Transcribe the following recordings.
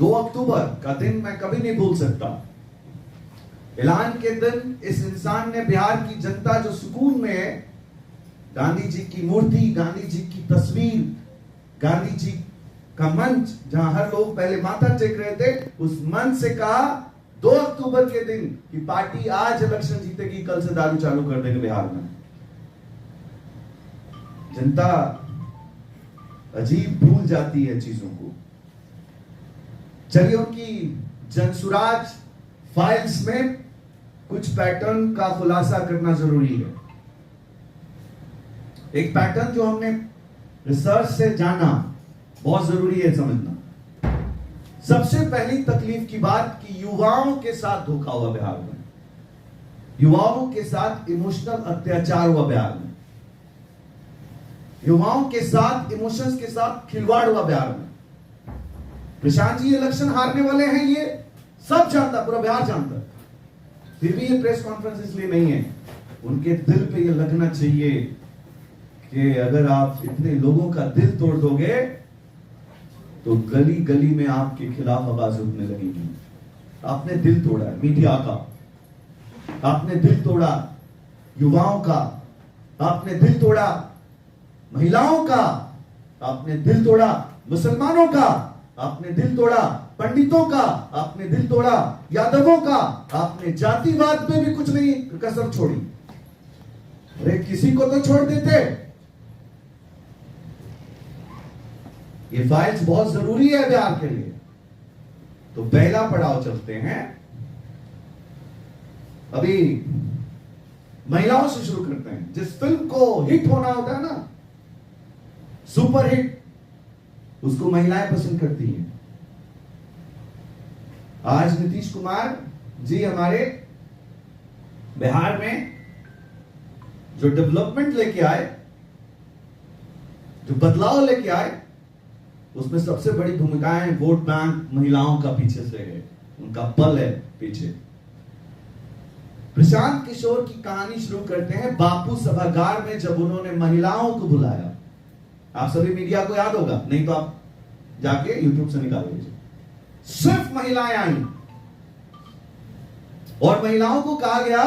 2 अक्टूबर का दिन मैं कभी नहीं भूल सकता। ऐलान के दिन इस इंसान ने बिहार की जनता जो सुकून में है, गांधी जी की मूर्ति, गांधी जी की तस्वीर, गांधी जी का मंच जहां हर लोग पहले माथा टेक रहे थे, उस मंच से कहा 2 अक्टूबर के दिन कि पार्टी आज इलेक्शन जीतेगी, कल से दारू चालू कर देंगे बिहार में। जनता अजीब भूल जाती है चीजों को। चलिए उनकी जनसुराज फाइल्स में कुछ पैटर्न का खुलासा करना जरूरी है। एक पैटर्न जो हमने रिसर्च से जाना बहुत जरूरी है समझना। सबसे पहली तकलीफ की बात कि युवाओं के साथ धोखा हुआ बिहार में, युवाओं के साथ इमोशनल अत्याचार हुआ बिहार में, युवाओं के साथ इमोशंस के साथ खिलवाड़ हुआ बिहार में। प्रशांत जी इलेक्शन हारने वाले हैं, ये सब जानता, पूरा बिहार जानता, फिर भी ये प्रेस कॉन्फ्रेंस इसलिए नहीं है। उनके दिल पे ये लगना चाहिए कि अगर आप इतने लोगों का दिल तोड़ दोगे तो गली गली में आपके खिलाफ आवाज उठने लगेगी। आपने दिल तोड़ा है मीडिया का, आपने दिल तोड़ा युवाओं का, आपने दिल तोड़ा महिलाओं का, आपने दिल तोड़ा मुसलमानों का, आपने दिल तोड़ा पंडितों का, आपने दिल तोड़ा यादवों का, आपने जातिवाद में भी कुछ नहीं कसर छोड़ी। अरे किसी को तो छोड़ देते। ये फाइल्स बहुत जरूरी है बिहार के लिए। तो पहला पड़ाव चलते हैं, अभी महिलाओं से शुरू करते हैं। जिस फिल्म को हिट होना होता है ना, सुपर हिट, उसको महिलाएं पसंद करती हैं। आज नीतीश कुमार जी हमारे बिहार में जो डेवलपमेंट लेके आए, जो बदलाव लेके आए, उसमें सबसे बड़ी भूमिकाएं वोट बैंक महिलाओं का पीछे से है, उनका बल है पीछे। प्रशांत किशोर की कहानी शुरू करते हैं बापू सभागार में, जब उन्होंने महिलाओं को बुलाया। आप सभी मीडिया को याद होगा, नहीं तो आप जाके यूट्यूब से निकाल लीजिए। सिर्फ महिलाएं आई और महिलाओं को कहा गया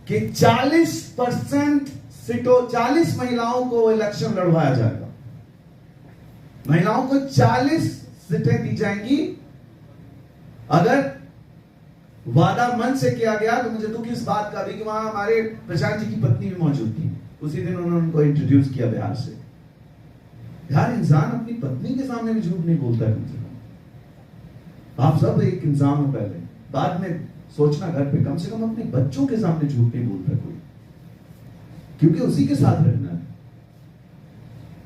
कि 40% सीटों, 40 महिलाओं को इलेक्शन लड़वाया जाएगा, महिलाओं को 40 सीटें दी जाएंगी। अगर वादा मन से किया गया, तो मुझे दुख इस बात का भी कि वहां हमारे प्रशांत जी की पत्नी भी मौजूद थी। उसी दिन उन्होंने उनको इंट्रोड्यूस किया बिहार से। यार इंसान अपनी पत्नी के सामने भी झूठ नहीं बोलता है। आप सब एक इंसान हो, पहले बाद में सोचना घर पे, कम से कम अपने बच्चों के सामने झूठ नहीं बोलता कोई, क्योंकि उसी के साथ रहना है।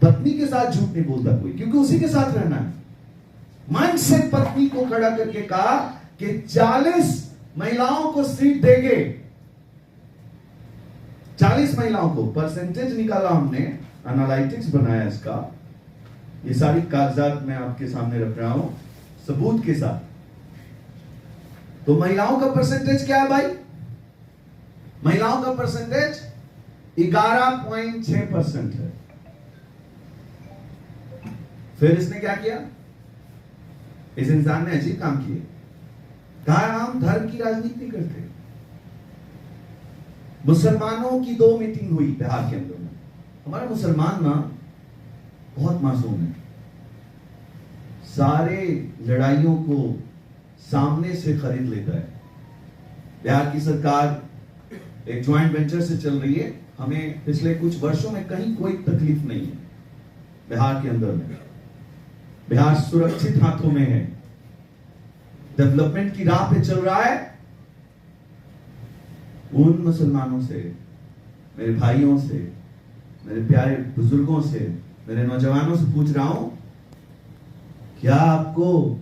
पत्नी के साथ झूठ नहीं बोलता कोई, क्योंकि उसी के साथ रहना है। मन से पत्नी को खड़ा करके कहा कि 40 महिलाओं को सीट देंगे, 40 महिलाओं को। परसेंटेज निकाला हमने, एनालिटिक्स बनाया इसका, ये सारी कागजात मैं आपके सामने रख रहा हूं सबूत के साथ। तो महिलाओं का परसेंटेज क्या है भाई? महिलाओं का परसेंटेज 11.6% है। फिर इसने क्या किया? इस इंसान ने अजीब काम किए, कहा हम धर्म की राजनीति करते। मुसलमानों की 2 मीटिंग हुई बिहार के अंदर में। हमारा मुसलमान ना बहुत मासूम है, सारे लड़ाइयों को सामने से खरीद लेता है। बिहार की सरकार एक ज्वाइंट वेंचर से चल रही है। हमें पिछले कुछ वर्षों में कहीं कोई तकलीफ नहीं है बिहार के अंदर में। बिहार सुरक्षित हाथों में है, डेवलपमेंट की राह पे चल रहा है। उन मुसलमानों से, मेरे भाइयों से, मेरे प्यारे बुजुर्गों से, मेरे नौजवानों से पूछ रहा हूं, क्या आपको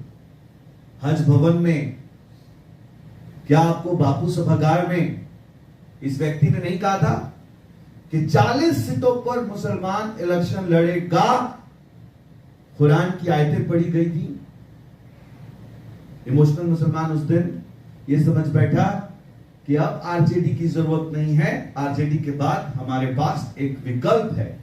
हज भवन में, क्या आपको बापू सभागार में इस व्यक्ति ने नहीं कहा था कि 40 सीटों पर मुसलमान इलेक्शन लड़ेगा? कुरान की आयतें पढ़ी गई थी। इमोशनल मुसलमान उस दिन ये समझ बैठा कि अब आरजेडी की जरूरत नहीं है, आरजेडी के बाद हमारे पास एक विकल्प है।